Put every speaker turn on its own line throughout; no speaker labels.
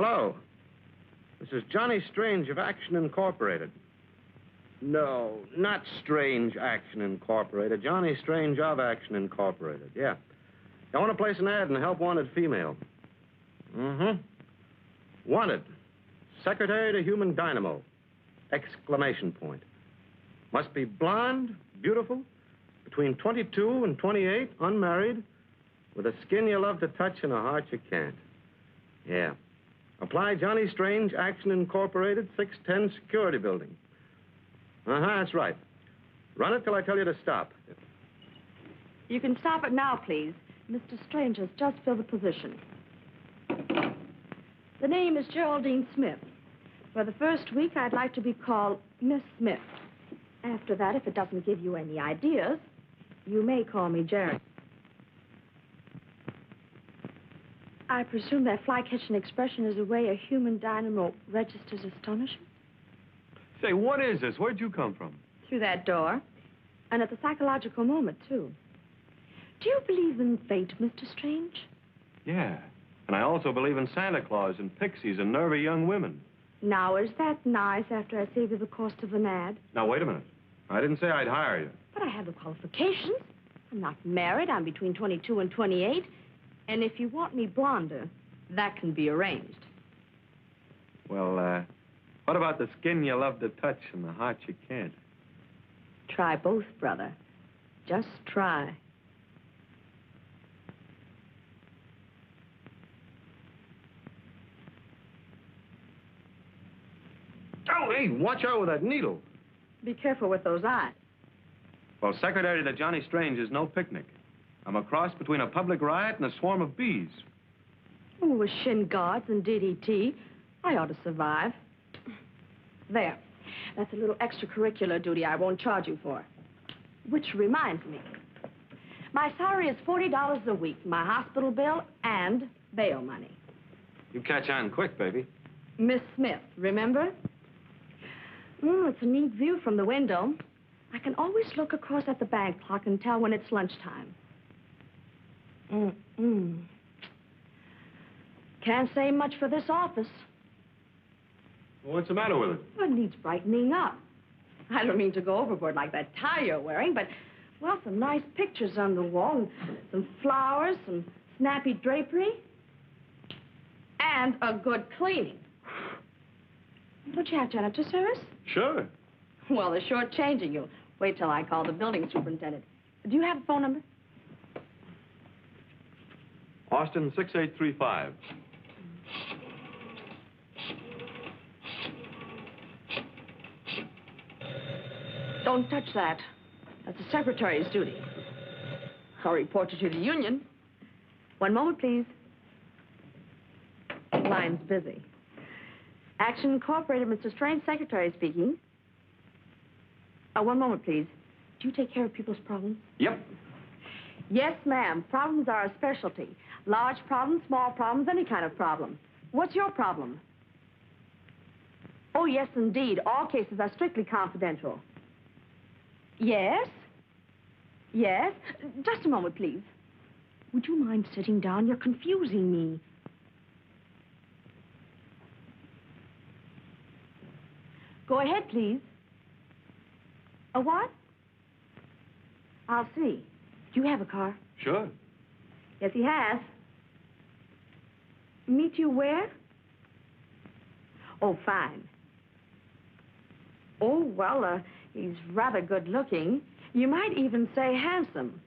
Hello. This is Johnny Strange of Action Incorporated. No, not Strange Action Incorporated. Johnny Strange of Action Incorporated, yeah. I want to place an ad in Help Wanted Female. Mm-hmm. Wanted. Secretary to Human Dynamo. Exclamation point. Must be blonde, beautiful, between 22 and 28, unmarried, with a skin you love to touch and a heart you can't. Yeah. Apply Johnny Strange, Action Incorporated, 610 Security Building. That's right. Run it till I tell you to stop.
You can stop it now, please. Mr. Strange has just filled the position. The name is Geraldine Smith. For the first week, I'd like to be called Miss Smith. After that, if it doesn't give you any ideas, you may call me Jerry. I presume that fly-catching expression is the way a human dynamo registers astonishment?
Say, what is this? Where'd you come from?
Through that door. And at the psychological moment, too. Do you believe in fate, Mr. Strange?
Yeah. And I also believe in Santa Claus and pixies and nervy young women.
Now, is that nice after I save you the cost of an ad?
Now, wait a minute. I didn't say I'd hire you.
But I have the qualifications. I'm not married. I'm between 22 and 28. And if you want me blonder, that can be arranged.
Well, what about the skin you love to touch and the heart you can't?
Try both, brother. Just try.
Oh, hey, watch out with that needle.
Be careful with those eyes.
Well, Secretary to Johnny Strange is no picnic. I'm a cross between a public riot and a swarm of bees.
Oh, with shin guards and DDT, I ought to survive. There. That's a little extracurricular duty I won't charge you for. Which reminds me, my salary is $40 a week, my hospital bill and bail money.
You catch on quick, baby.
Miss Smith, remember? It's a neat view from the window. I can always look across at the bank clock and tell when it's lunchtime. Can't say much for this office.
Well, what's the matter with it?
Well, it needs brightening up. I don't mean to go overboard like that tie you're wearing, but, well, some nice pictures on the wall, and some flowers, some snappy drapery, and a good cleaning. Don't you have janitor service?
Sure.
Well, they're shortchanging you. Wait till I call the building superintendent. Do you have a phone number?
Austin 6835.
Don't touch that. That's the secretary's duty. I'll report you to the union. One moment, please. Line's busy. Action Incorporated, Mr. Strange, secretary speaking. One moment, please. Do you take care of people's problems?
Yep.
Yes, ma'am. Problems are a specialty. Large problems, small problems, any kind of problem. What's your problem? Oh, yes, indeed. All cases are strictly confidential. Yes? Yes? Just a moment, please. Would you mind sitting down? You're confusing me. Go ahead, please. A what? I'll see. Do you have a car?
Sure.
Yes, he has. Meet you where? Oh, fine. Oh, well, he's rather good looking. You might even say handsome.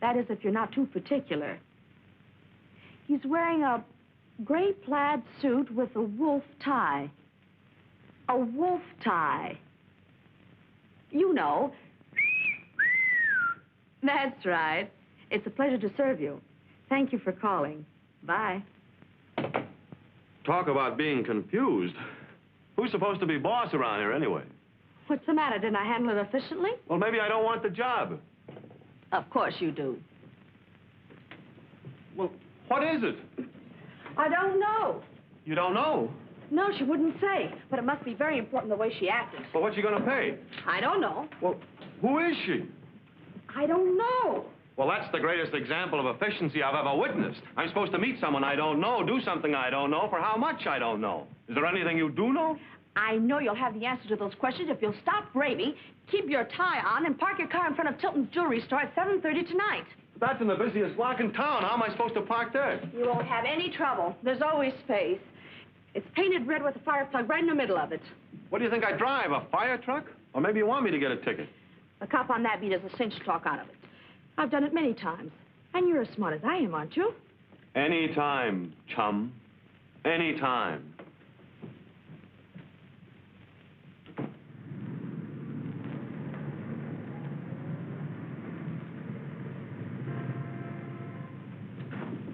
That is, if you're not too particular. He's wearing a gray plaid suit with a wolf tie. A wolf tie. You know. That's right. It's a pleasure to serve you. Thank you for calling. Bye.
Talk about being confused. Who's supposed to be boss around here anyway?
What's the matter? Didn't I handle it efficiently?
Well, maybe I don't want the job.
Of course you do.
Well, what is it?
I don't know.
You don't know?
No, she wouldn't say. But it must be very important the way she acted.
Well, what's she gonna pay?
I don't know.
Well, who is she?
I don't know.
Well, that's the greatest example of efficiency I've ever witnessed. I'm supposed to meet someone I don't know, do something I don't know, for how much I don't know. Is there anything you do know?
I know you'll have the answer to those questions if you'll stop raving, keep your tie on, and park your car in front of Tilton's jewelry store at 7:30 tonight.
That's in the busiest block in town. How am I supposed to park there?
You won't have any trouble. There's always space. It's painted red with a fire plug right in the middle of it.
What do you think I drive, a fire truck? Or maybe you want me to get a ticket?
The cop on that beat has a cinch talk out of it. I've done it many times. And you're as smart as I am, aren't you?
Any time, chum. Any time.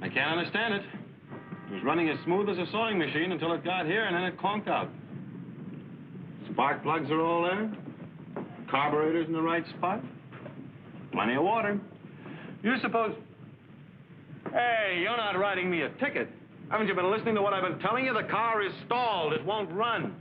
I can't understand it. It was running as smooth as a sewing machine until it got here, and then it conked out. Spark plugs are all there. Carburetor's in the right spot. Plenty of water. You suppose... Hey, you're not writing me a ticket. Haven't you been listening to what I've been telling you? The car is stalled. It won't run.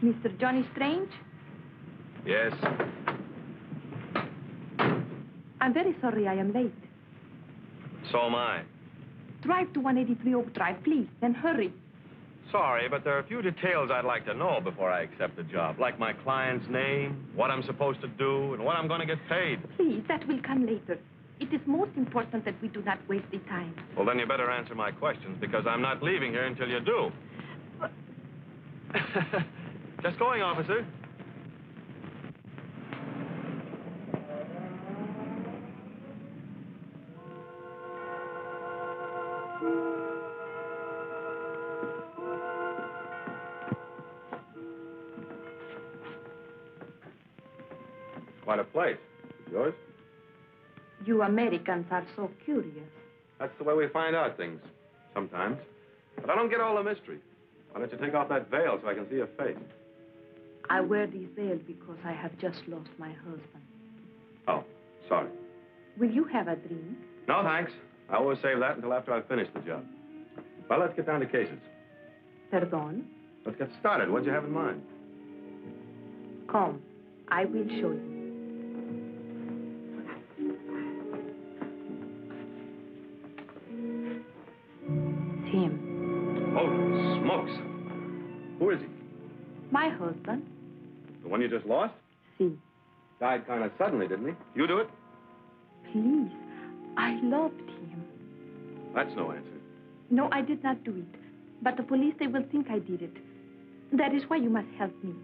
Mr. Johnny Strange?
Yes.
I'm very sorry I am late.
So am I.
Drive to 183 Oak Drive, please, then hurry.
Sorry, but there are a few details I'd like to know before I accept the job. Like my client's name, what I'm supposed to do, and what I'm going to get paid.
Please, that will come later. It is most important that we do not waste the time.
Well, then you better answer my questions, because I'm not leaving here until you do. Just going, officer. Quite a place. Yours?
You Americans are so curious.
That's the way we find out things, sometimes. But I don't get all the mystery. I'll let you take off that veil so I can see your face.
I wear these veils because I have just lost my husband.
Oh, sorry.
Will you have a drink?
No, thanks. I always save that until after I've finished the job. Well, let's get down to cases.
Pardon?
Let's get started. What'd you have in mind?
Come, I will show you. It's him.
Oh, smokes. Who is he?
My husband.
The one you just lost?
See.
Died kind of suddenly, didn't he? You do it?
Please, I loved him.
That's no answer.
No, I did not do it. But the police, they will think I did it. That is why you must help me.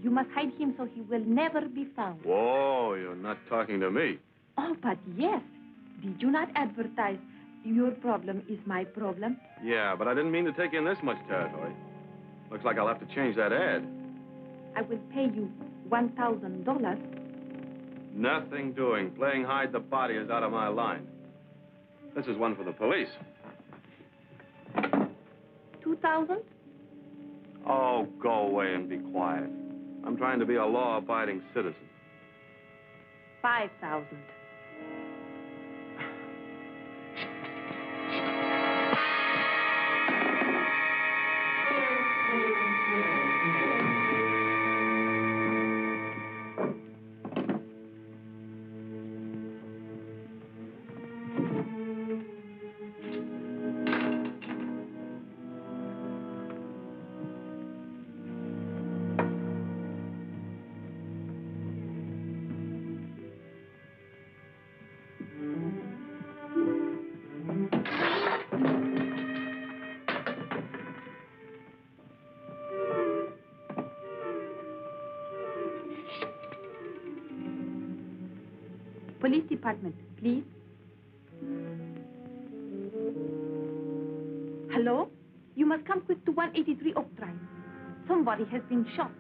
You must hide him so he will never be found.
Whoa, you're not talking to me.
Oh, but yes. Did you not advertise, your problem is my problem?
Yeah, but I didn't mean to take in this much territory. Looks like I'll have to change that ad.
I will pay you $1,000.
Nothing doing. Playing hide the body is out of my line. This is one for the police.
2,000?
Oh, go away and be quiet. I'm trying to be a law-abiding citizen.
5,000. Police department, please. Hello? You must come quick to 183 Oak Drive. Somebody has been shot.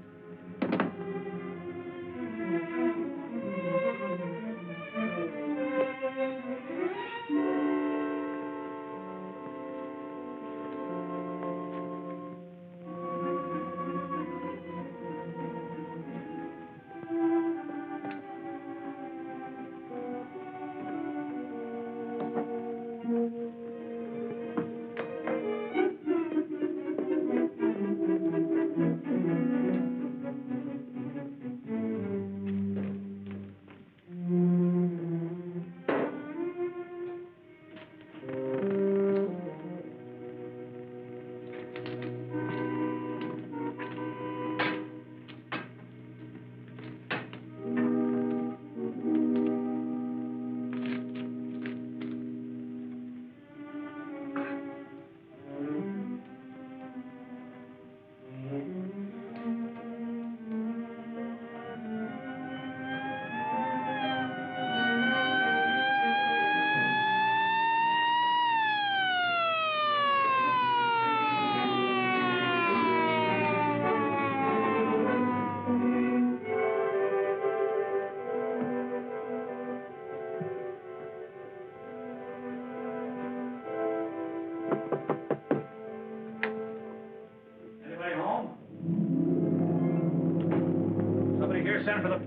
Send for the...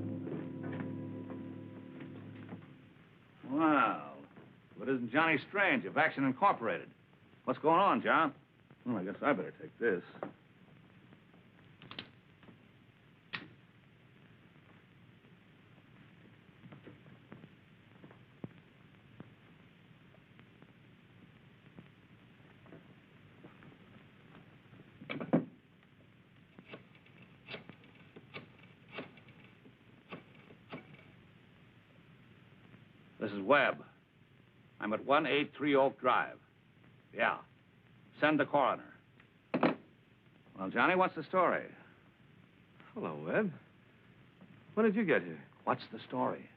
Well, but isn't Johnny Strange of Action Incorporated? What's going on, John? Well, I guess I better take this. This is Webb. I'm at 183 Oak Drive. Yeah. Send the coroner. Well, Johnny, what's the story?
Hello, Webb. When did you get here?
What's the story?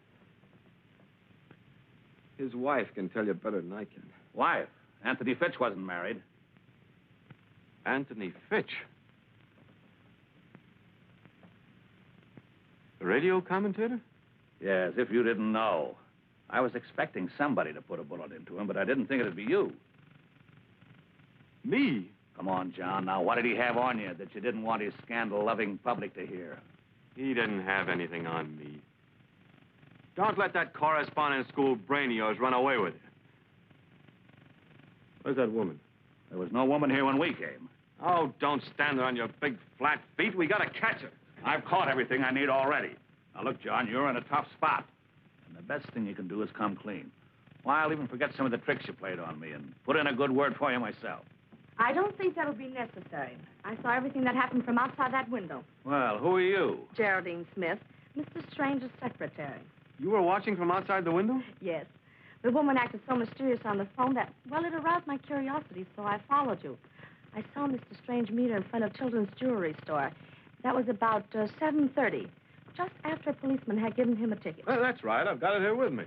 His wife can tell you better than I can.
Wife? Anthony Fitch wasn't married.
Anthony Fitch? The radio commentator?
Yes, if you didn't know. I was expecting somebody to put a bullet into him, but I didn't think it'd be you.
Me?
Come on, John. Now, what did he have on you that you didn't want his scandal-loving public to hear?
He didn't have anything on me. Don't let that correspondence school brain of yours run away with you. Where's that woman?
There was no woman here when we came.
Oh, don't stand there on your big flat feet. We gotta catch her.
I've caught everything I need already. Now, look, John, you're in a tough spot. And the best thing you can do is come clean. Why, I'll even forget some of the tricks you played on me and put in a good word for you myself.
I don't think that'll be necessary. I saw everything that happened from outside that window.
Well, who are you?
Geraldine Smith, Mr. Strange's secretary.
You were watching from outside the window?
Yes. The woman acted so mysterious on the phone that, well, it aroused my curiosity, so I followed you. I saw Mr. Strange meet her in front of Children's Jewelry Store. That was about 7:30, just after a policeman had given him a ticket.
Well, that's right. I've got it here with me.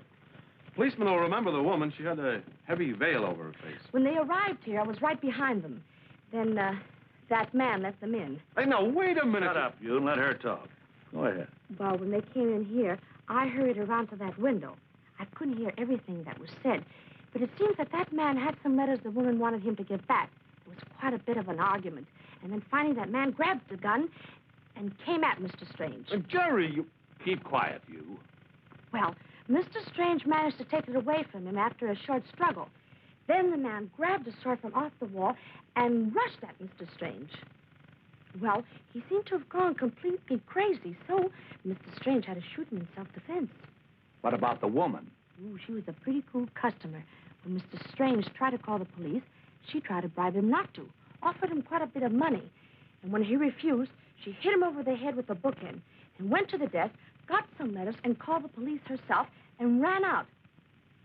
Policeman will remember the woman. She had a heavy veil over her face.
When they arrived here, I was right behind them. Then, that man let them in.
Hey, now, wait a minute.
Shut up, you, and let her talk. Go ahead.
Well, when they came in here, I hurried around to that window. I couldn't hear everything that was said, but it seems that that man had some letters the woman wanted him to give back. There was quite a bit of an argument. And then finally that man grabbed the gun and came at Mr. Strange.
Jerry, you...
Keep quiet, you.
Well, Mr. Strange managed to take it away from him after a short struggle. Then the man grabbed a sword from off the wall and rushed at Mr. Strange. Well, he seemed to have gone completely crazy, so Mr. Strange had to shoot him in self-defense.
What about the woman?
Ooh, she was a pretty cool customer. When Mr. Strange tried to call the police, she tried to bribe him not to, offered him quite a bit of money. And when he refused, she hit him over the head with a bookend and went to the desk, got some letters, and called the police herself and ran out.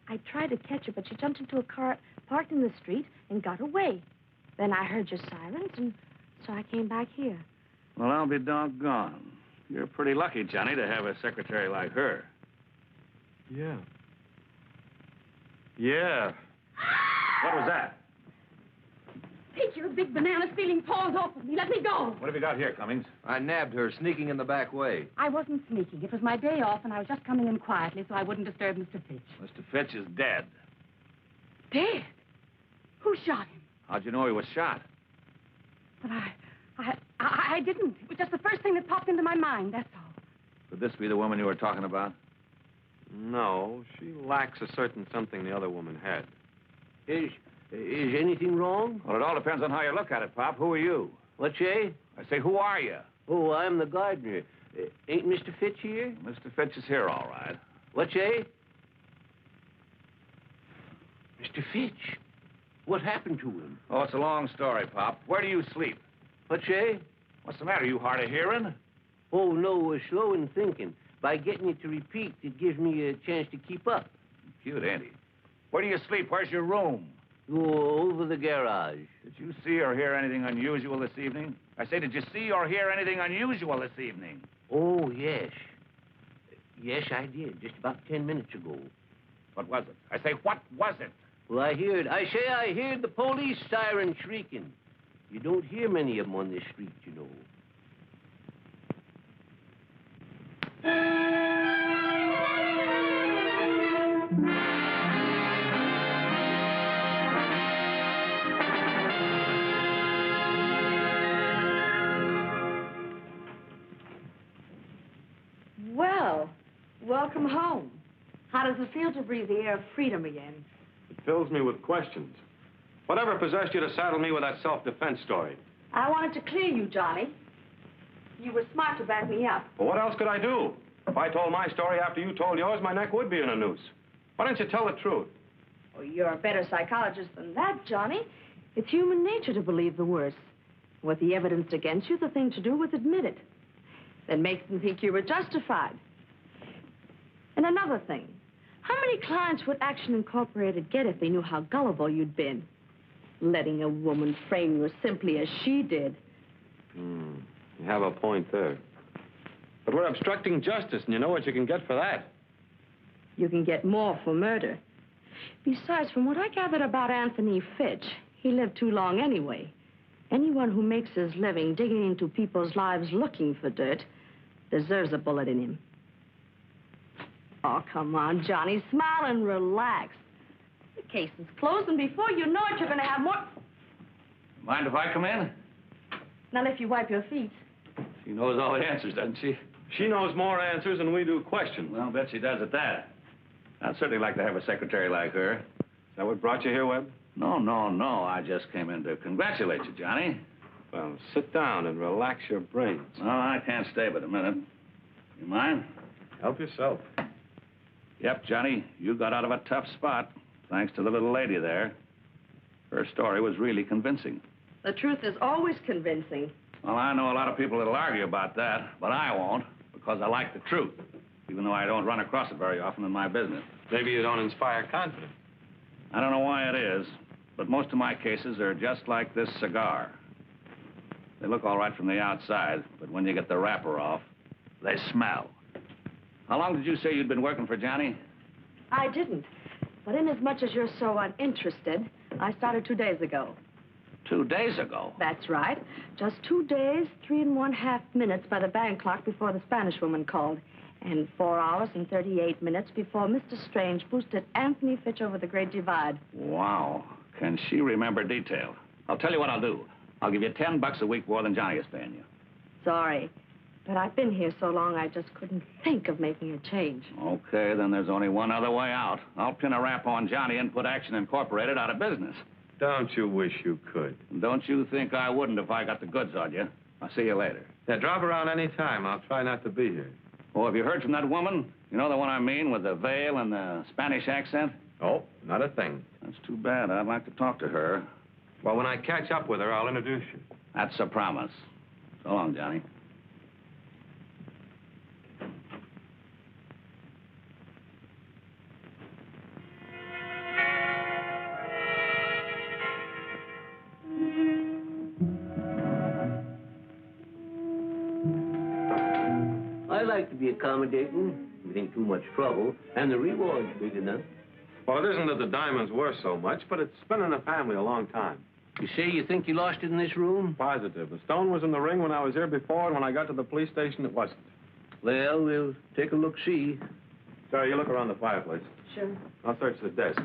I tried to catch her, but she jumped into a car parked in the street and got away. Then I heard your sirens, and so I came back here.
Well, I'll be doggone. You're pretty lucky, Johnny, to have a secretary like her.
Yeah. Yeah.
What was that?
Take your big banana stealing paws off of me. Let me go.
What have you got here, Cummings?
I nabbed her sneaking in the back way.
I wasn't sneaking. It was my day off, and I was just coming in quietly so I wouldn't disturb Mr. Fitch.
Mr. Fitch is dead.
Dead? Who shot him?
How'd you know he was shot?
But I didn't. It was just the first thing that popped into my mind, that's all.
Could this be the woman you were talking about?
No, she lacks a certain something the other woman had.
Is anything wrong?
Well, it all depends on how you look at it, Pop. Who are you?
What, say?
I say, who are you?
Oh, I'm the gardener. Ain't Mr. Fitch here?
Mr. Fitch is here, all right.
What, say? Mr. Fitch? What happened to him?
Oh, it's a long story, Pop. Where do you sleep?
What, say?
What's the matter? You hard of hearing?
Oh, no, slow in thinking. By getting you to repeat, it gives me a chance to keep up.
Cute, ain't he? Where do you sleep? Where's your room?
Oh, over the garage.
Did you see or hear anything unusual this evening? I say, did you see or hear anything unusual this evening?
Oh, yes. Yes, I did, just about 10 minutes ago.
What was it? I say, what was it?
Well, I heard the police siren shrieking. You don't hear many of them on this street, you know.
Well, welcome home. How does it feel to breathe the air of freedom again?
It fills me with questions. Whatever possessed you to saddle me with that self-defense story?
I wanted to clear you, Johnny. You were smart to back me up.
Well, what else could I do? If I told my story after you told yours, my neck would be in a noose. Why don't you tell the truth?
Oh, you're a better psychologist than that, Johnny. It's human nature to believe the worst. With the evidence against you, the thing to do was admit it. Then make them think you were justified. And another thing. How many clients would Action Incorporated get if they knew how gullible you'd been? Letting a woman frame you as simply as she did.
You have a point there. But we're obstructing justice, and you know what you can get for that.
You can get more for murder. Besides, from what I gathered about Anthony Fitch, he lived too long anyway. Anyone who makes his living digging into people's lives looking for dirt deserves a bullet in him. Oh, come on, Johnny. Smile and relax. The case is closed, and before you know it, you're going to have more...
Mind if I come in?
Not if you wipe your feet.
She knows all the answers, doesn't she?
She knows more answers than we do questions.
Well, bet she does at that. I'd certainly like to have a secretary like her.
Is that what brought you here, Webb?
No. I just came in to congratulate you, Johnny.
Well, sit down and relax your brains.
Well, I can't stay but a minute. You mind?
Help yourself.
Yep, Johnny, you got out of a tough spot, thanks to the little lady there. Her story was really convincing.
The truth is always convincing.
Well, I know a lot of people that'll argue about that, but I won't, because I like the truth, even though I don't run across it very often in my business.
Maybe you don't inspire confidence.
I don't know why it is, but most of my cases are just like this cigar. They look all right from the outside, but when you get the wrapper off, they smell. How long did you say you'd been working for Johnny?
I didn't. But inasmuch as you're so uninterested, I started 2 days ago.
2 days ago?
That's right. Just 2 days, 3½ minutes by the bank clock before the Spanish woman called. And 4 hours and 38 minutes before Mr. Strange boosted Anthony Fitch over the Great Divide.
Wow. Can she remember detail? I'll tell you what I'll do. I'll give you $10 a week more than Johnny is paying you.
Sorry. But I've been here so long, I just couldn't think of making a change.
Okay, then there's only one other way out. I'll pin a rap on Johnny and put Action Incorporated out of business.
Don't you wish you could?
Don't you think I wouldn't if I got the goods on you? I'll see you later.
Yeah, drop around any time. I'll try not to be here.
Oh, have you heard from that woman? You know the one I mean, with the veil and the Spanish accent?
Oh, not a thing.
That's too bad. I'd like to talk to her.
Well, when I catch up with her, I'll introduce you.
That's a promise. So long, Johnny.
like to be accommodating. It ain't too much trouble, and the reward's big enough.
Well, it isn't that the diamond's worth so much, but it's been in the family a long time.
You say you think you lost it in this room?
Positive. The stone was in the ring when I was here before, and when I got to the police station, it wasn't.
Well, we'll take a look-see.
Sarah, you look around the fireplace.
Sure.
I'll search the desk.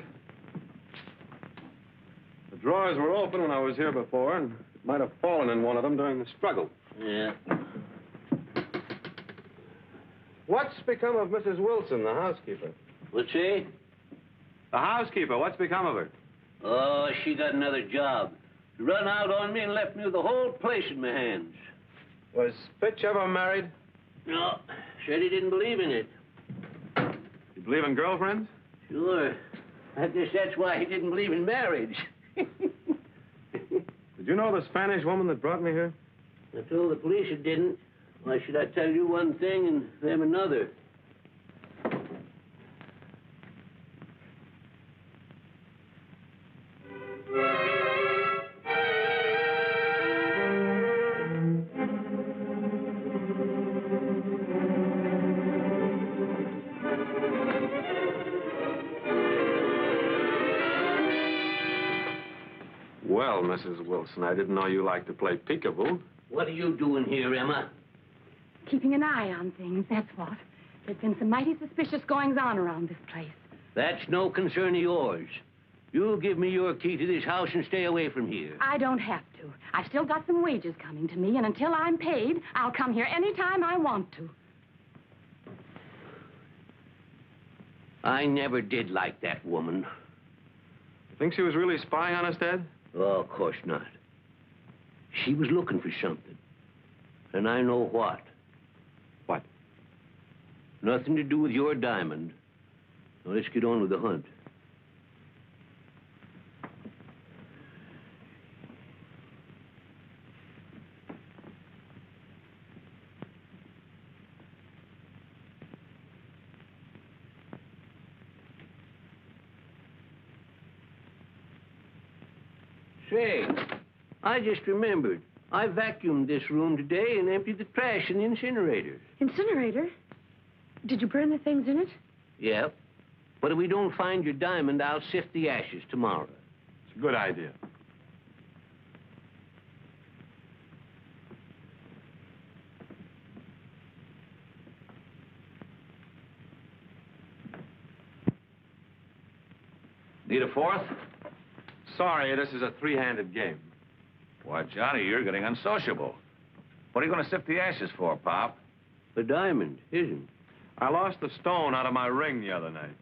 The drawers were open when I was here before, and it might have fallen in one of them during the struggle.
Yeah.
What's become of Mrs. Wilson, the housekeeper?
What's that?
The housekeeper, what's become of her?
Oh, she got another job. She run out on me and left me with the whole place in my hands.
Was Fitch ever married?
No, said he didn't believe in it.
You believe in girlfriends?
Sure. I guess that's why he didn't believe in marriage.
Did you know the Spanish woman that brought me here?
I told the police it didn't. Why should I tell you one thing and them another?
Well, Mrs. Wilson, I didn't know you liked to play peekaboo.
What are you doing here, Emma?
Keeping an eye on things, that's what. There's been some mighty suspicious goings-on around this place.
That's no concern of yours. You give me your key to this house and stay away from here.
I don't have to. I've still got some wages coming to me, and until I'm paid, I'll come here any time I want to.
I never did like that woman.
You think she was really spying on us, Dad?
Oh, of course not. She was looking for something. And I know what.
What?
Nothing to do with your diamond. Now, let's get on with the hunt. Say, I just remembered. I vacuumed this room today and emptied the trash in the incinerator.
Incinerator? Did you burn the things in it?
Yep. But if we don't find your diamond, I'll sift the ashes tomorrow.
It's a good idea.
Need a fourth?
Sorry, this is a three-handed game.
Why, Johnny, you're getting unsociable. What are you going to sift the ashes for, Pop?
The diamond, isn't?
I lost the stone out of my ring the other night.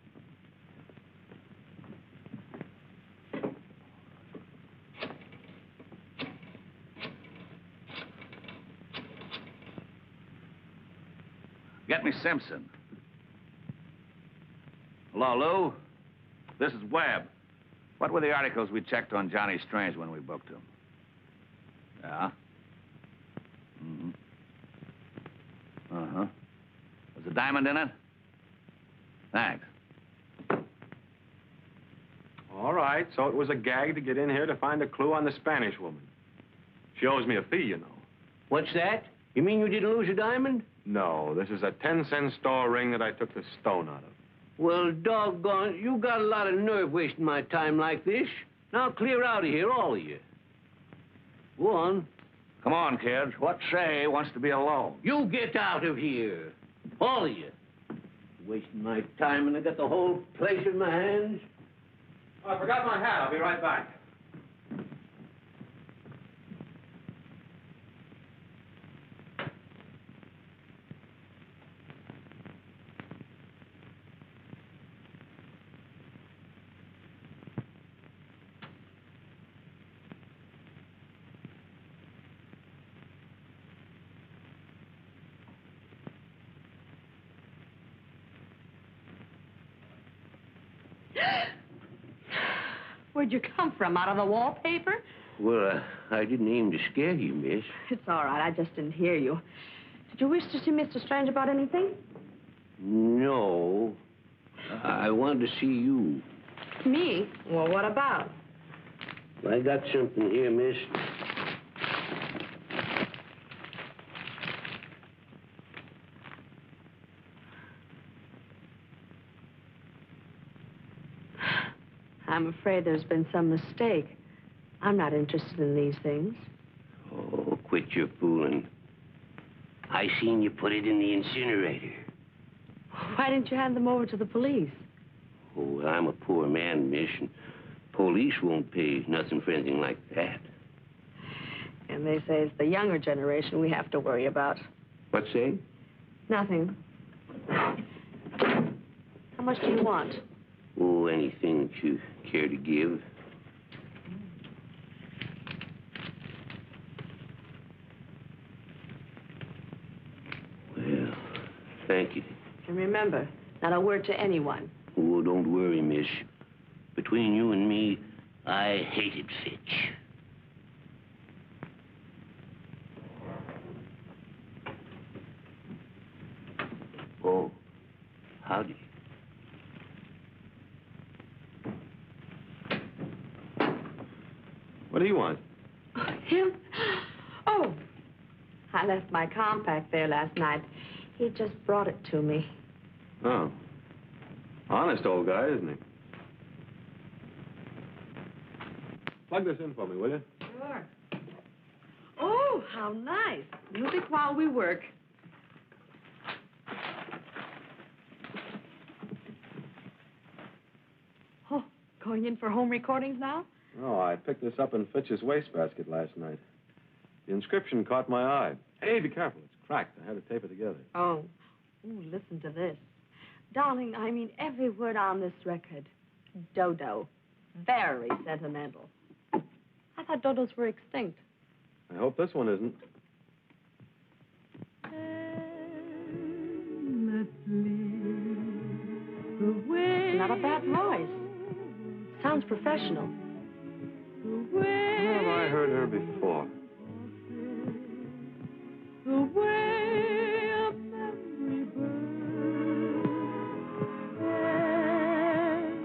Get me Simpson. Hello, Lou? This is Webb. What were the articles we checked on Johnny Strange when we booked him? Yeah? Mm-hmm. Uh-huh. Was the diamond in it? Thanks.
All right, so it was a gag to get in here to find a clue on the Spanish woman. She owes me a fee, you know.
What's that? You mean you didn't lose a diamond?
No, this is a 10-cent store ring that I took the stone out of.
Well, doggone, you got a lot of nerve wasting my time like this. Now clear out of here, all of you. Go on.
Come on, kids. What say wants to be alone?
You get out of here. All of you. Wasting my time and I got the whole place in my hands.
Oh, I forgot my hat. I'll be right back.
Where'd you come from? Out of the wallpaper?
Well, I didn't aim to scare you, miss.
It's all right. I just didn't hear you. Did you wish to see Mr. Strange about anything?
No. I wanted to see you.
Me? Well, what about?
I got something here, miss.
I'm afraid there's been some mistake. I'm not interested in these things.
Oh, quit your fooling. I seen you put it in the incinerator.
Why didn't you hand them over to the police?
Oh, well, I'm a poor man, miss, and police won't pay nothing for anything like that.
And they say it's the younger generation we have to worry about.
What's that?
Nothing. How much do you want?
Oh, anything that you care to give. Well, thank you.
And remember, not a word to anyone.
Oh, don't worry, miss. Between you and me, I hated Fitch. Oh, howdy.
What do you want?
Him? Oh, I left my compact there last night. He just brought it to me.
Oh. Honest old guy, isn't he? Plug this in for me, will you?
Sure. Oh, how nice. Music while we work. Oh, going in for home recordings now?
Oh, I picked this up in Fitch's wastebasket last night. The inscription caught my eye. Hey, be careful. It's cracked. I had to tape it together.
Oh. Ooh, listen to this. Darling, I mean every word on this record. Dodo. Very sentimental. I thought dodos were extinct.
I hope this one isn't.
Not a bad voice. Sounds professional.
Where have I heard her before?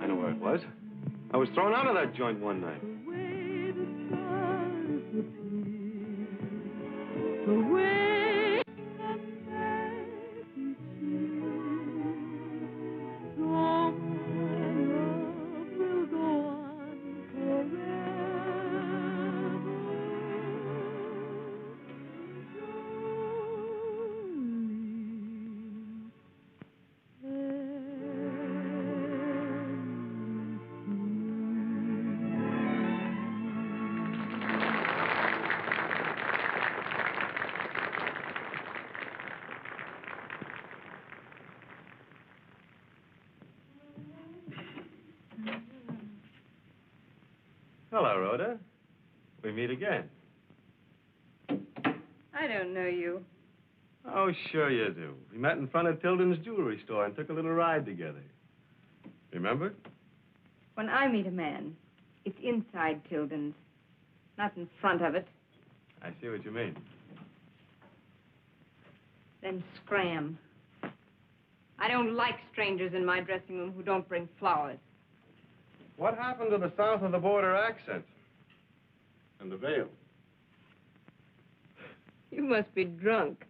I know where it was. I was thrown out of that joint one night. Hello, Rhoda. We meet again.
I don't know you.
Oh, sure you do. We met in front of Tilden's jewelry store and took a little ride together. Remember?
When I meet a man, it's inside Tilden's, not in front of it.
I see what you mean.
Then scram. I don't like strangers in my dressing room who don't bring flowers.
What happened to the south of the border accent? And the veil?
You must be drunk.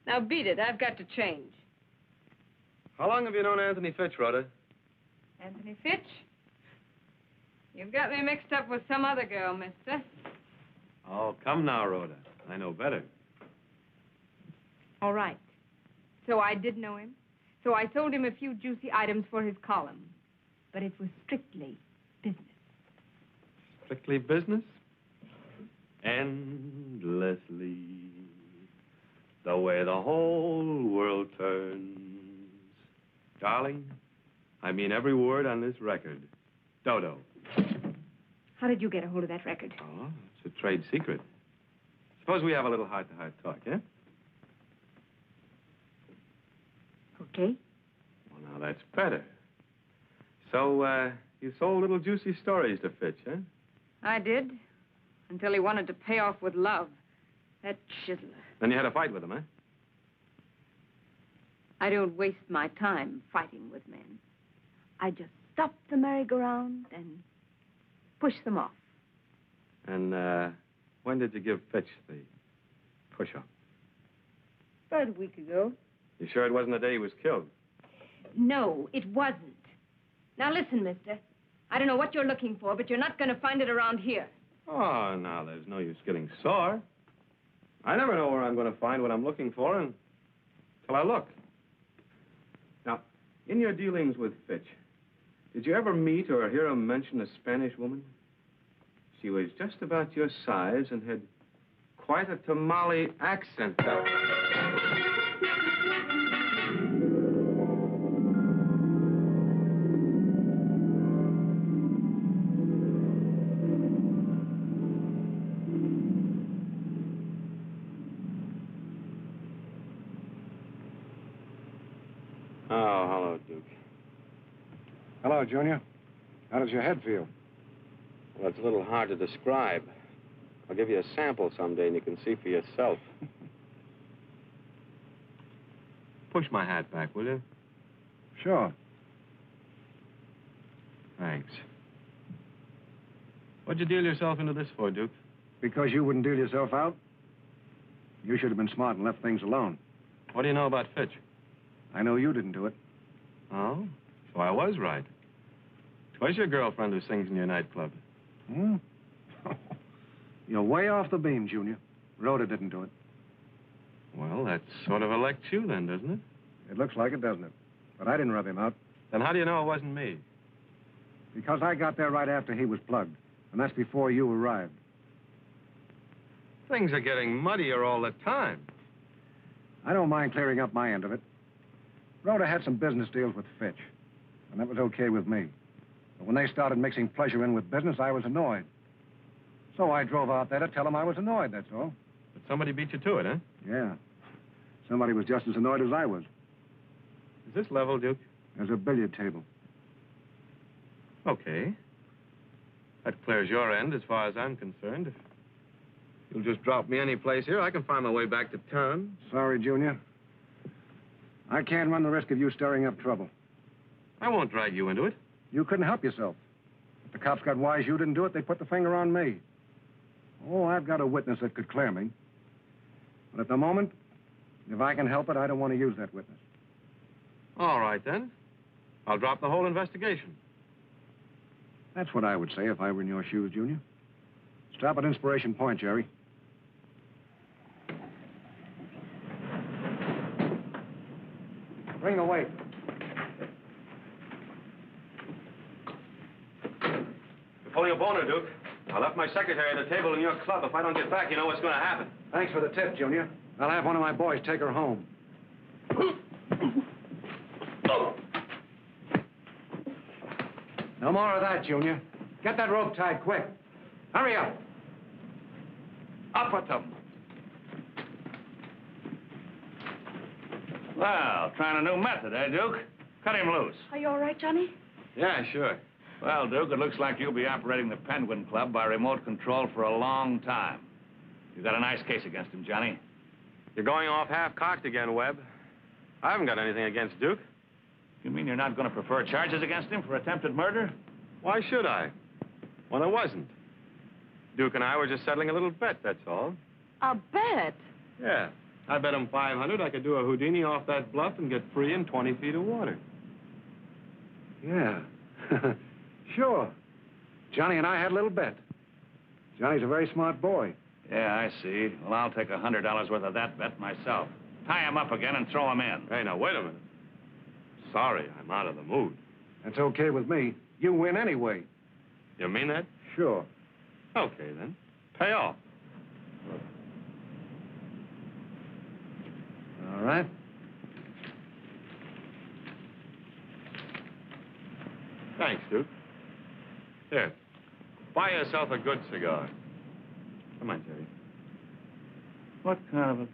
Now beat it. I've got to change.
How long have you known Anthony Fitch, Rhoda?
Anthony Fitch? You've got me mixed up with some other girl, mister.
Oh, come now, Rhoda. I know better.
All right. So I did know him. So I sold him a few juicy items for his column. But it was strictly business.
Strictly business? Endlessly. The way the whole world turns. Darling, I mean every word on this record. Dodo.
How did you get a hold of that record?
Oh, it's a trade secret. Suppose we have a little heart-to-heart talk, yeah?
Okay.
Well, now that's better. So, you sold little juicy stories to Fitch, huh?
I did. Until he wanted to pay off with love. That chiseler.
Then you had a fight with him, huh?
I don't waste my time fighting with men. I just stop the merry-go-round and push them off.
And, when did you give Fitch the push-up?
About a week ago.
You sure it wasn't the day he was killed?
No, it wasn't. Now listen, mister. I don't know what you're looking for, but you're not going to find it around here.
Oh, now, there's no use getting sore. I never know where I'm going to find what I'm looking for until I look. Now, in your dealings with Fitch, did you ever meet or hear him mention a Spanish woman? She was just about your size and had quite a tamale accent, though. Oh, hello, Duke.
Hello, Junior. How does your head feel?
Well, it's a little hard to describe. I'll give you a sample someday and you can see for yourself. Push my hat back, will you?
Sure.
Thanks. What'd you deal yourself into this for, Duke?
Because you wouldn't deal yourself out? You should have been smart and left things alone.
What do you know about Fitch?
I know you didn't do it.
Oh? So I was right. 'Twas your girlfriend who sings in your nightclub.
Hmm? You're way off the beam, Junior. Rhoda didn't do it.
Well, that sort of elects you then, doesn't it?
It looks like it, doesn't it? But I didn't rub him out.
Then how do you know it wasn't me?
Because I got there right after he was plugged. And that's before you arrived.
Things are getting muddier all the time.
I don't mind clearing up my end of it. Rhoda had some business deals with Fitch. And that was okay with me. But when they started mixing pleasure in with business, I was annoyed. So I drove out there to tell them I was annoyed, that's all.
But somebody beat you to it, huh?
Yeah. Somebody was just as annoyed as I was.
Is this level, Duke?
There's a billiard table.
Okay. That clears your end as far as I'm concerned. If you'll just drop me any place here, I can find my way back to town.
Sorry, Junior. I can't run the risk of you stirring up trouble.
I won't drag you into it.
You couldn't help yourself. If the cops got wise you didn't do it, they put the finger on me. Oh, I've got a witness that could clear me. But at the moment, if I can help it, I don't want to use that witness.
All right, then. I'll drop the whole investigation.
That's what I would say if I were in your shoes, Junior. Stop at Inspiration Point, Jerry. Bring the weight.
You're pulling a boner, Duke. I left my secretary at the table in your club. If I don't get back, you know what's going to happen.
Thanks for the tip, Junior. I'll have one of my boys take her home. No more of that, Junior. Get that rope tied quick. Hurry up.
Up with them. Well, trying a new method, eh, Duke? Cut him loose.
Are you all right, Johnny?
Yeah, sure.
Well, Duke, it looks like you'll be operating the Penguin Club by remote control for a long time. You got a nice case against him, Johnny.
You're going off half-cocked again, Webb. I haven't got anything against Duke.
You mean you're not going to prefer charges against him for attempted murder?
Why should I? When I wasn't. Duke and I were just settling a little bet, that's all.
A bet?
Yeah. I bet him 500 I could do a Whodunit off that bluff and get free in 20 feet of water.
Yeah. Sure. Johnny and I had a little bet. Johnny's a very smart boy.
Yeah, I see. Well, I'll take $100 worth of that bet myself. Tie him up again and throw him in.
Hey, now, wait a minute. Sorry, I'm out of the mood.
That's okay with me. You win anyway.
You mean that?
Sure.
Okay, then. Pay off.
All right.
Thanks, Duke. Here. Buy yourself a good cigar. Come on, Jerry.
What kind of a...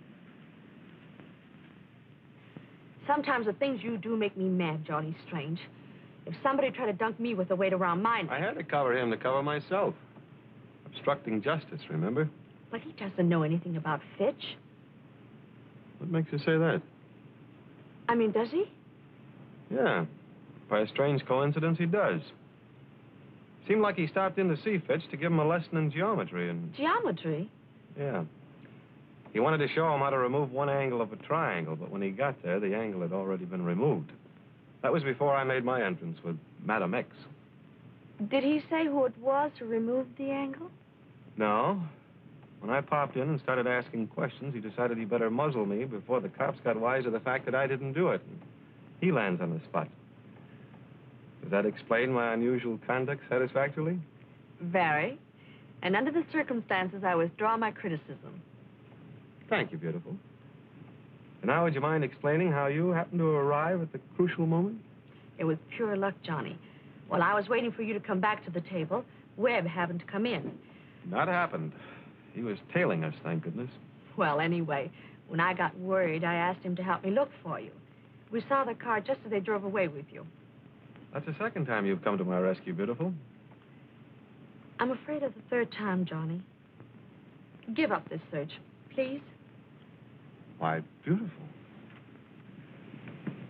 Sometimes the things you do make me mad, Johnny Strange. If somebody tried to dunk me with the weight around my neck...
I had to cover him to cover myself. Obstructing justice, remember?
But he doesn't know anything about Fitch.
What makes you say that?
I mean, does he?
Yeah. By a strange coincidence, he does. Seemed like he stopped in to see Fitch to give him a lesson in geometry and...
Geometry?
Yeah. He wanted to show him how to remove one angle of a triangle, but when he got there, the angle had already been removed. That was before I made my entrance with Madam X.
Did he say who it was who removed the angle?
No. When I popped in and started asking questions, he decided he better muzzle me before the cops got wise to the fact that I didn't do it. He lands on the spot. Does that explain my unusual conduct satisfactorily?
Very. And under the circumstances, I withdraw my criticism.
Thank you, beautiful. And now, would you mind explaining how you happened to arrive at the crucial moment?
It was pure luck, Johnny. While I was waiting for you to come back to the table, Webb happened to come in.
Not happened. He was tailing us, thank goodness.
Well, anyway, when I got worried, I asked him to help me look for you. We saw the car just as they drove away with you.
That's the second time you've come to my rescue, beautiful.
I'm afraid of the third time, Johnny. Give up this search, please.
Why, beautiful.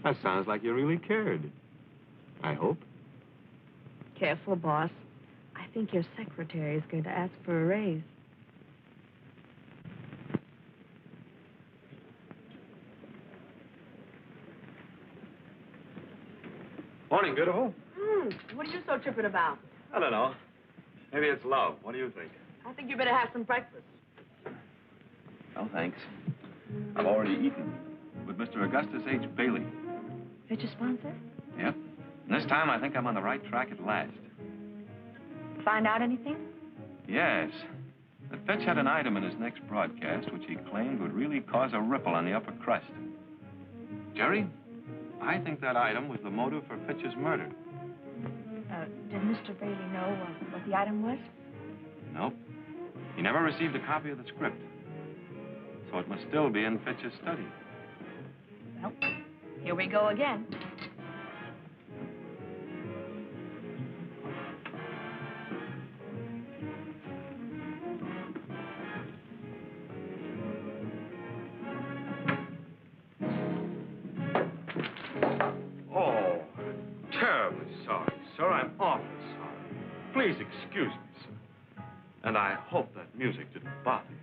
That sounds like you really cared. I hope.
Careful, boss. I think your secretary is going to ask for a raise.
Morning, beautiful.
What are you so tripping about?
I don't know. Maybe it's love. What do you think?
I think you better have some breakfast.
Oh, thanks. I've already eaten with Mr. Augustus H. Bailey.
Fitch a sponsor?
Yep. And this time, I think I'm on the right track at last.
Find out anything?
Yes. That Fitch had an item in his next broadcast which he claimed would really cause a ripple on the upper crust. Jerry, I think that item was the motive for Fitch's murder.
Did Mr. Bailey know what the item was?
Nope. He never received a copy of the script. So it must still be in Fitch's study.
Well, here we go again.
Oh, terribly sorry, sir. I'm awfully sorry. Please excuse me, sir. And I hope that music didn't bother you.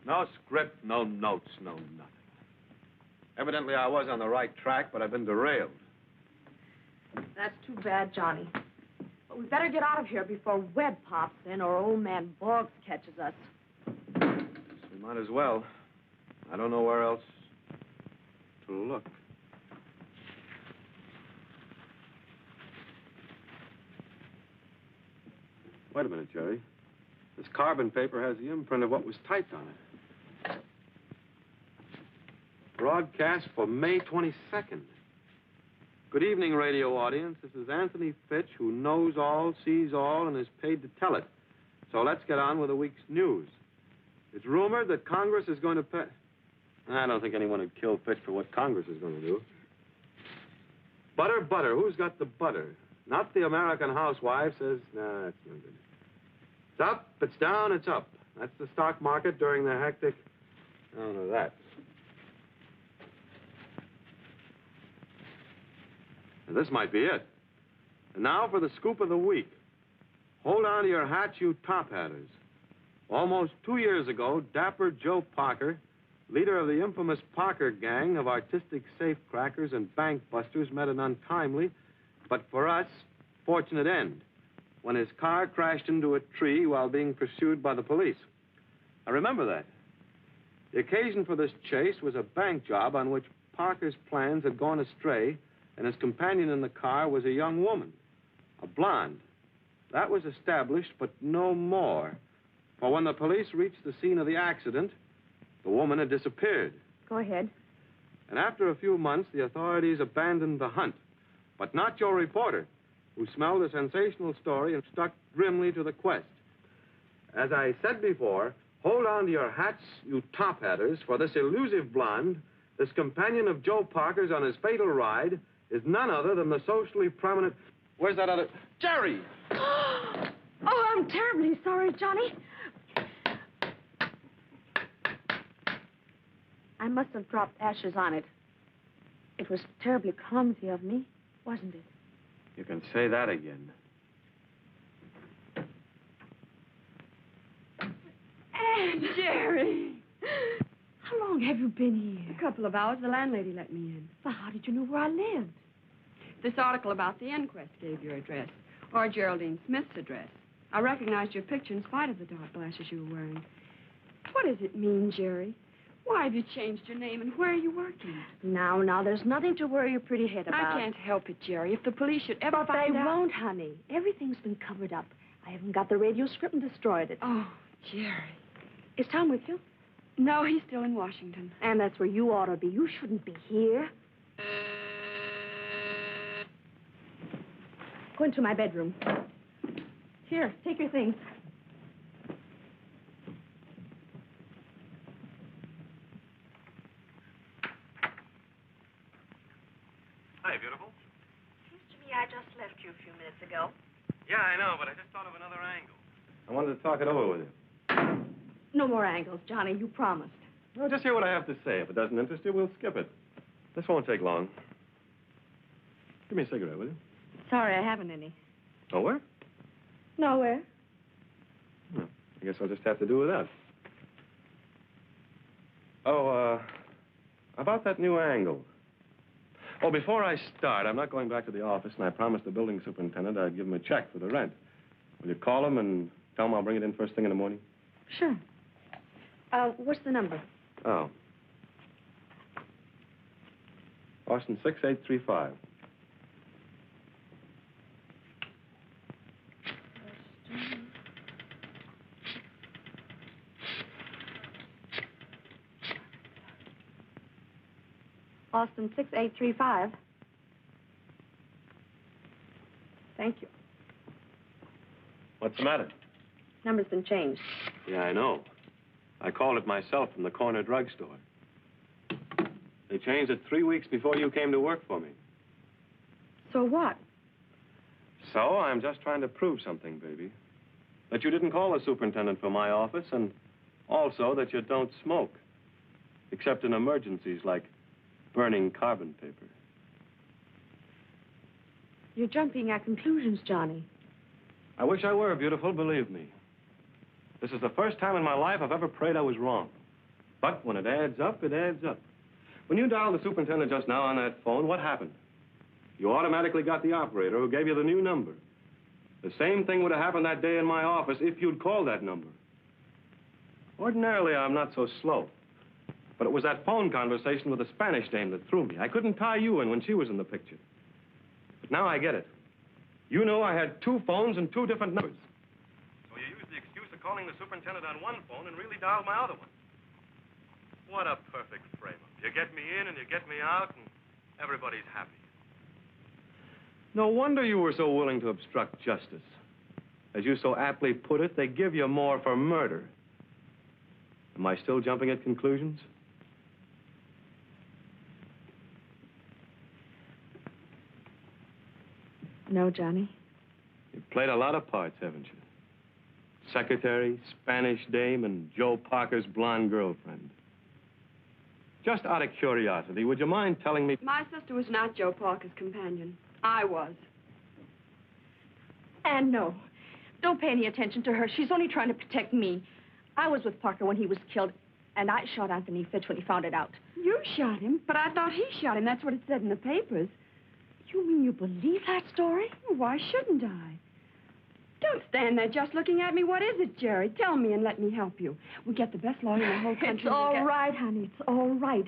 No script, no notes, no nothing. Evidently, I was on the right track, but I've been derailed.
That's too bad, Johnny. But we better get out of here before Webb pops in or old man Boggs catches us.
We might as well. I don't know where else to look. Wait a minute, Jerry. This carbon paper has the imprint of what was typed on it. Broadcast for May 22nd. Good evening, radio audience. This is Anthony Fitch, who knows all, sees all, and is paid to tell it. So let's get on with the week's news. It's rumored that Congress is going to pay... I don't think anyone would kill Fitch for what Congress is going to do. Butter, butter. Who's got the butter? Not the American housewife says, nah, that's no good. It's up, it's down, it's up. That's the stock market during the hectic... I don't know that. And this might be it. And now for the scoop of the week. Hold on to your hats, you top hatters. Almost 2 years ago, Dapper Joe Parker, leader of the infamous Parker gang of artistic safecrackers and bank busters, met an untimely, but for us, fortunate end, when his car crashed into a tree while being pursued by the police. I remember that. The occasion for this chase was a bank job on which Parker's plans had gone astray, and his companion in the car was a young woman, a blonde. That was established, but no more. For when the police reached the scene of the accident, the woman had disappeared.
Go ahead.
And after a few months, the authorities abandoned the hunt. But not your reporter, who smelled a sensational story and stuck grimly to the quest. As I said before, hold on to your hats, you top hatters, for this elusive blonde, this companion of Joe Parker's on his fatal ride, is none other than the socially prominent... Where's that other... Jerry!
Oh, I'm terribly sorry, Johnny. I must have dropped ashes on it. It was terribly clumsy of me, wasn't it?
You can say that again.
Aunt Jerry! How long have you been here?
A couple of hours. The landlady let me in.
Well, how did you know where I lived?
This article about the inquest gave your address, or Geraldine Smith's address. I recognized your picture in spite of the dark glasses you were wearing. What does it mean, Jerry? Why have you changed your name, and where are you working?
Now, there's nothing to worry your pretty head about.
I can't help it, Jerry. If the police should ever
But
find
they
out...
won't, honey. Everything's been covered up. I haven't got the radio script and destroyed it.
Oh, Jerry.
Is Tom with you?
No, he's still in Washington.
And that's where you ought to be. You shouldn't be here. Go into my bedroom. Here, take your things.
Hi, beautiful.
Seems to me I just left you a few minutes ago.
Yeah, I know, but I just thought of another angle. I wanted to talk it over with you.
No more angles, Johnny. You promised.
Well, just hear what I have to say. If it doesn't interest you, we'll skip it. This won't take long. Give me a cigarette, will you?
Sorry, I haven't any.
Nowhere?
Nowhere.
Well, I guess I'll just have to do with that. Oh, about that new angle. Oh, before I start, I'm not going back to the office, and I promised the building superintendent I'd give him a check for the rent. Will you call him and tell him I'll bring it in first thing in the morning?
Sure. What's the number?
Oh. Austin 6835.
Austin 6835. Thank you.
What's the matter?
Number's been changed.
Yeah, I know. I called it myself from the corner drugstore. They changed it 3 weeks before you came to work for me.
So what?
So I'm just trying to prove something, baby. That you didn't call the superintendent from my office, and also that you don't smoke. Except in emergencies like burning carbon paper.
You're jumping at conclusions, Johnny.
I wish I were, beautiful, believe me. This is the first time in my life I've ever prayed I was wrong. But when it adds up, it adds up. When you dialed the superintendent just now on that phone, what happened? You automatically got the operator who gave you the new number. The same thing would have happened that day in my office if you'd called that number. Ordinarily, I'm not so slow. But it was that phone conversation with the Spanish dame that threw me. I couldn't tie you in when she was in the picture. But now I get it. You knew I had 2 phones and 2 different numbers. So you used the excuse of calling the superintendent on one phone and really dialed my other one. What a perfect frame-up. You get me in and you get me out and everybody's happy. No wonder you were so willing to obstruct justice. As you so aptly put it, they give you more for murder. Am I still jumping at conclusions?
No, Johnny.
You've played a lot of parts, haven't you? Secretary, Spanish dame, and Joe Parker's blonde girlfriend. Just out of curiosity, would you mind telling me...
My sister was not Joe Parker's companion. I was.
And no, don't pay any attention to her. She's only trying to protect me. I was with Parker when he was killed, and I shot Anthony Fitch when he found it out.
You shot him, but I thought he shot him. That's what it said in the papers.
You mean you believe that story?
Why shouldn't I? Don't stand there just looking at me. What is it, Jerry? Tell me and let me help you. We'll get the best lawyer in the whole country.
It's all right, honey. It's all right.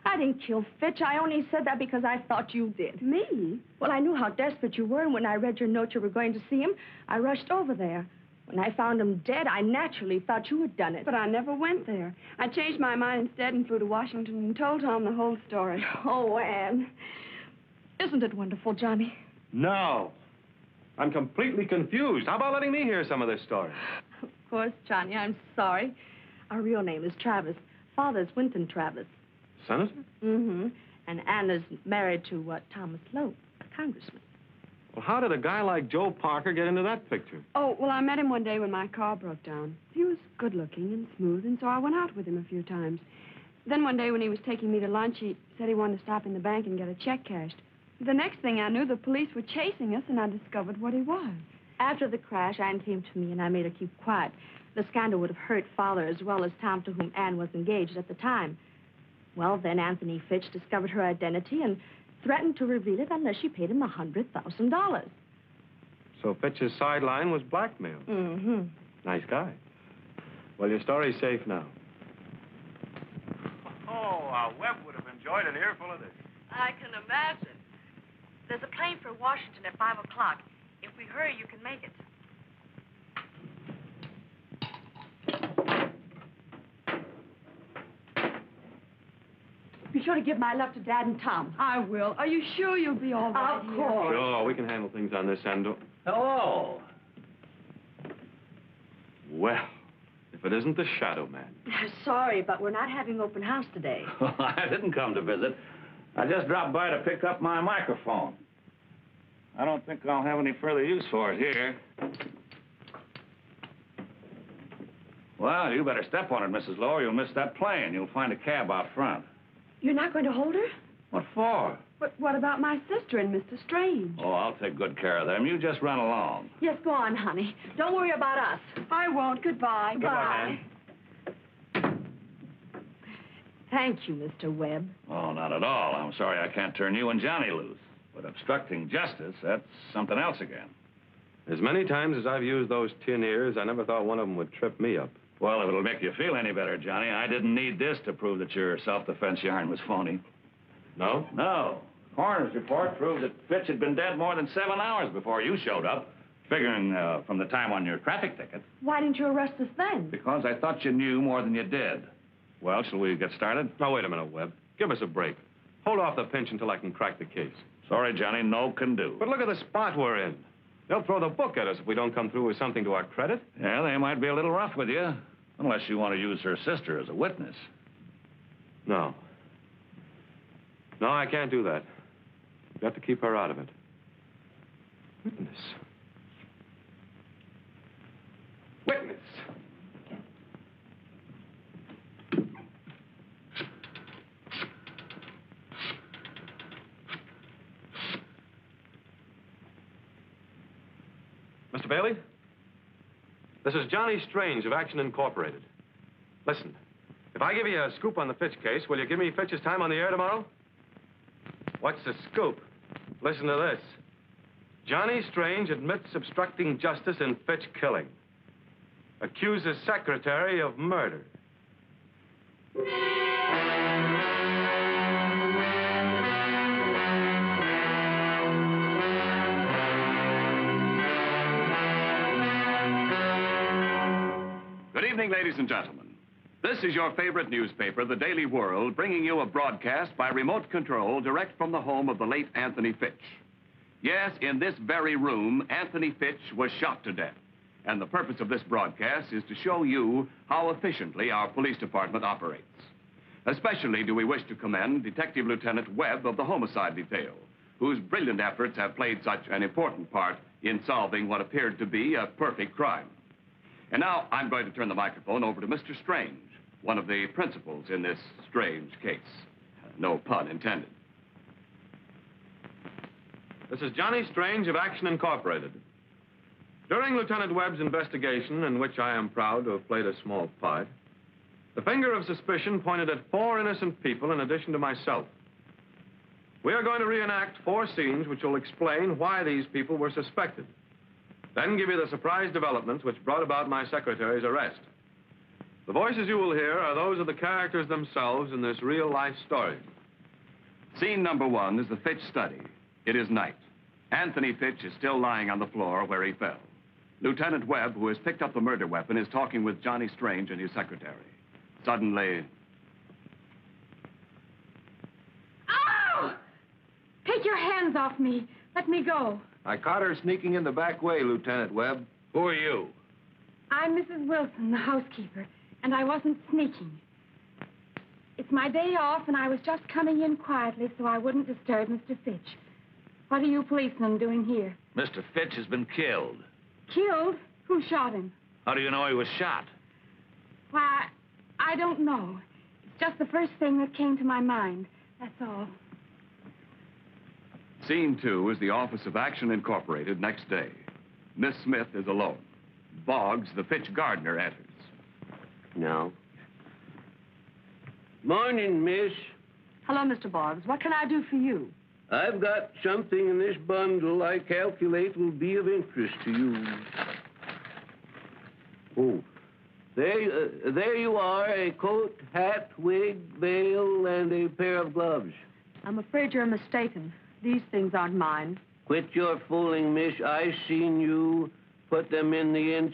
I didn't kill Fitch. I only said that because I thought you did.
Me?
Well, I knew how desperate you were, and when I read your note you were going to see him, I rushed over there. When I found him dead, I naturally thought you had done it.
But I never went there. I changed my mind instead and flew to Washington and told Tom the whole story.
Oh, Anne. Isn't it wonderful, Johnny?
No. I'm completely confused. How about letting me hear some of this story?
Of course, Johnny. I'm sorry. Our real name is Travis. Father's Winton Travis.
Senator?
Mm-hmm. And Anna's married to Thomas Lowe, a congressman.
Well, how did a guy like Joe Parker get into that picture?
Oh, well, I met him one day when my car broke down. He was good-looking and smooth, and so I went out with him a few times. Then one day when he was taking me to lunch, he said he wanted to stop in the bank and get a check cashed. The next thing I knew, the police were chasing us, and I discovered what he was.
After the crash, Anne came to me, and I made her keep quiet. The scandal would have hurt Father as well as Tom, to whom Anne was engaged at the time. Well, then Anthony Fitch discovered her identity and threatened to reveal it unless she paid him $100,000.
So Fitch's sideline was blackmail.
Mm-hmm.
Nice guy. Well, your story's safe now.
Oh, Webb would have enjoyed an earful of this.
I can imagine. There's a plane for Washington at 5 o'clock. If we hurry, you can make it. Be sure to give my love to Dad and Tom.
I will. Are you sure you'll be all right
Of
here?
course.
Sure, we can handle things on this end.
Hello.
Well, if it isn't the Shadow Man.
Sorry, but we're not having open house today.
I didn't come to visit. I just dropped by to pick up my microphone. I don't think I'll have any further use for it here. Well, you better step on it, Mrs. Lowe, or you'll miss that plane. You'll find a cab out front.
You're not going to hold her?
What for?
But what about my sister and Mr. Strange?
Oh, I'll take good care of them. You just run along.
Yes, go on, honey. Don't worry about us.
I won't. Goodbye.
Bye. Thank you, Mr. Webb.
Oh, not at all. I'm sorry I can't turn you and Johnny loose. But obstructing justice, that's something else again.
As many times as I've used those tin ears, I never thought one of them would trip me up.
Well, if it'll make you feel any better, Johnny, I didn't need this to prove that your self-defense yarn was phony.
No?
No. Coroner's report proved that Fitch had been dead more than 7 hours before you showed up, figuring from the time on your traffic ticket.
Why didn't you arrest us then?
Because I thought you knew more than you did. Well, shall we get started?
Now, wait a minute, Webb. Give us a break. Hold off the pinch until I can crack the case.
Sorry, Johnny, no can do.
But look at the spot we're in. They'll throw the book at us if we don't come through with something to our credit.
Yeah, they might be a little rough with you, unless you want to use her sister as a witness.
No. No, I can't do that. You have to keep her out of it. Witness. Witness. Mr. Bailey? This is Johnny Strange of Action Incorporated. Listen, if I give you a scoop on the Fitch case, will you give me Fitch's time on the air tomorrow? What's the scoop? Listen to this. Johnny Strange admits obstructing justice in Fitch killing. Accuses secretary of murder.
Good evening, ladies and gentlemen. This is your favorite newspaper, The Daily World, bringing you a broadcast by remote control direct from the home of the late Anthony Fitch. Yes, in this very room, Anthony Fitch was shot to death. And the purpose of this broadcast is to show you how efficiently our police department operates. Especially do we wish to commend Detective Lieutenant Webb of the Homicide Detail, whose brilliant efforts have played such an important part in solving what appeared to be a perfect crime. And now I'm going to turn the microphone over to Mr. Strange, one of the principals in this strange case. No pun intended.
This is Johnny Strange of Action Incorporated. During Lieutenant Webb's investigation, in which I am proud to have played a small part, the finger of suspicion pointed at 4 innocent people in addition to myself. We are going to reenact 4 scenes which will explain why these people were suspected. Then give you the surprise developments which brought about my secretary's arrest. The voices you will hear are those of the characters themselves in this real-life story.
Scene number 1 is the Fitch study. It is night. Anthony Fitch is still lying on the floor where he fell. Lieutenant Webb, who has picked up the murder weapon, is talking with Johnny Strange and his secretary. Suddenly...
Ow! Take your hands off me. Let me go.
I caught her sneaking in the back way, Lieutenant Webb.
Who are you?
I'm Mrs. Wilson, the housekeeper, and I wasn't sneaking. It's my day off, and I was just coming in quietly so I wouldn't disturb Mr. Fitch. What are you policemen doing here?
Mr. Fitch has been killed.
Killed? Who shot him?
How do you know he was shot?
Why, I don't know. It's just the first thing that came to my mind. That's all.
Scene 2 is the office of Action Incorporated next day. Miss Smith is alone. Boggs, the Fitch gardener, enters.
No. Morning, miss.
Hello, Mr. Boggs. What can I do for you?
I've got something in this bundle I calculate will be of interest to you. Oh, there you are, a coat, hat, wig, veil, and a pair of gloves.
I'm afraid you're mistaken. These things aren't mine.
Quit your fooling, miss. I seen you put them in the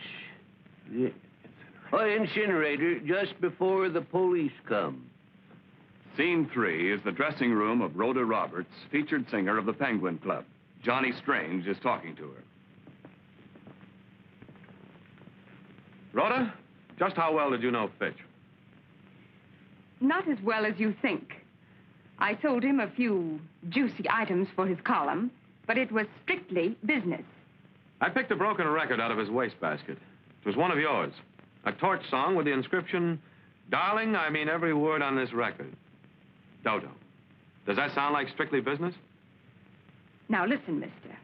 incinerator just before the police come.
Scene 3 is the dressing room of Rhoda Roberts, featured singer of the Penguin Club. Johnny Strange is talking to her.
Rhoda, just how well did you know Fitch?
Not as well as you think. I sold him a few juicy items for his column, but it was strictly business.
I picked a broken record out of his wastebasket. It was one of yours. A torch song with the inscription, "Darling, I mean every word on this record. Dodo." Does that sound like strictly business?
Now listen, mister.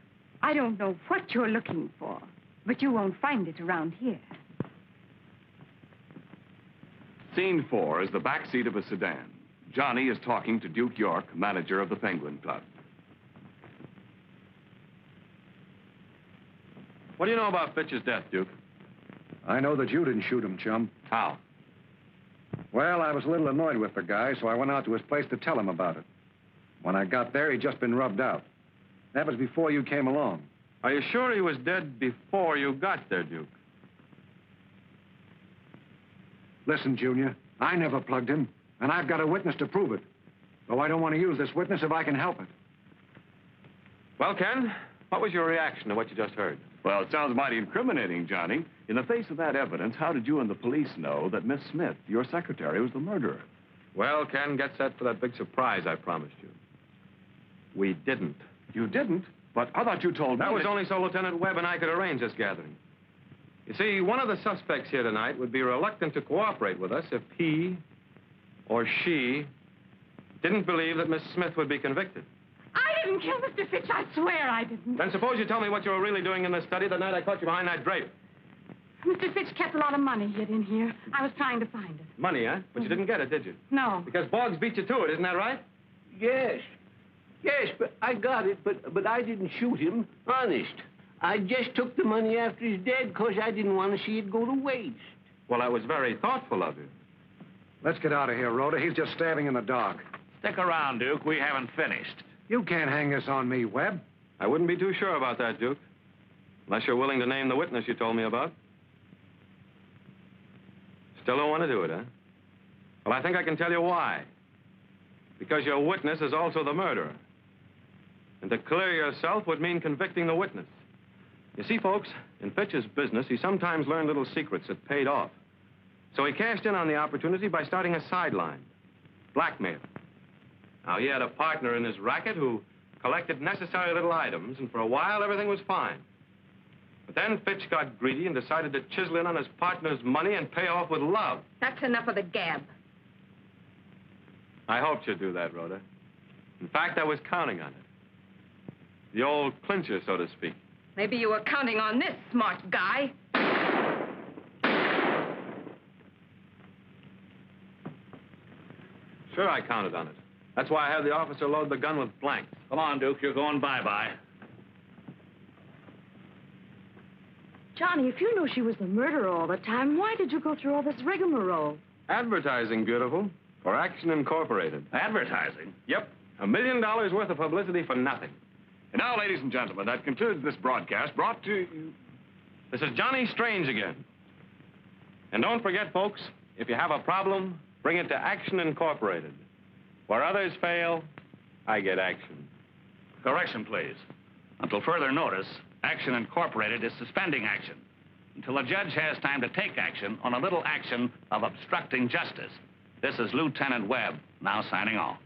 I don't know what you're looking for, but you won't find it around here.
Scene 4 is the back seat of a sedan. Johnny is talking to Duke York, manager of the Penguin Club.
What do you know about Fitch's death, Duke?
I know that you didn't shoot him, chum.
How?
Well, I was a little annoyed with the guy, so I went out to his place to tell him about it. When I got there, he'd just been rubbed out. That was before you came along.
Are you sure he was dead before you got there, Duke?
Listen, Junior, I never plugged him, and I've got a witness to prove it. Though I don't want to use this witness if I can help it.
Well, Ken, what was your reaction to what you just heard?
Well, it sounds mighty incriminating, Johnny. In the face of that evidence, how did you and the police know that Miss Smith, your secretary, was the murderer?
Well, Ken, get set for that big surprise I promised you. We didn't.
You didn't? But I thought you told me
That was only so Lieutenant Webb and I could arrange this gathering. You see, one of the suspects here tonight would be reluctant to cooperate with us if he or she didn't believe that Miss Smith would be convicted.
I didn't kill Mr. Fitch. I swear I didn't.
Then suppose you tell me what you were really doing in this study the night I caught you behind that drape.
Mr. Fitch kept a lot of money hid in here. I was trying to find it.
Money, huh? But you didn't get it, did you?
No.
Because Boggs beat you to it, isn't that right?
Yes. Yes, but I got it, but I didn't shoot him. Honest. I just took the money after he's dead because I didn't want to see it go to waste.
Well, that was very thoughtful of you.
Let's get out of here, Rhoda. He's just stabbing in the dark.
Stick around, Duke. We haven't finished.
You can't hang this on me, Webb.
I wouldn't be too sure about that, Duke. Unless you're willing to name the witness you told me about. Still don't want to do it, huh? Well, I think I can tell you why. Because your witness is also the murderer. And to clear yourself would mean convicting the witness. You see, folks, in Fitch's business, he sometimes learned little secrets that paid off. So he cashed in on the opportunity by starting a sideline. Blackmail. Now, he had a partner in his racket who collected necessary little items, and for a while, everything was fine. But then Fitch got greedy and decided to chisel in on his partner's money and pay off with love.
That's enough of the gab.
I hoped you'd do that, Rhoda. In fact, I was counting on it. The old clincher, so to speak.
Maybe you were counting on this, smart guy.
Sure, I counted on it. That's why I had the officer load the gun with blanks.
Come on, Duke. You're going bye-bye.
Johnny, if you knew she was the murderer all the time, why did you go through all this rigmarole?
Advertising, beautiful. For Action Incorporated.
Advertising?
Yep. $1 million worth of publicity for nothing.
And now, ladies and gentlemen, that concludes this broadcast brought to you...
This is Johnny Strange again. And don't forget, folks, if you have a problem, bring it to Action Incorporated. Where others fail, I get action.
Correction, please. Until further notice, Action Incorporated is suspending action until a judge has time to take action on a little action of obstructing justice. This is Lieutenant Webb, now signing off.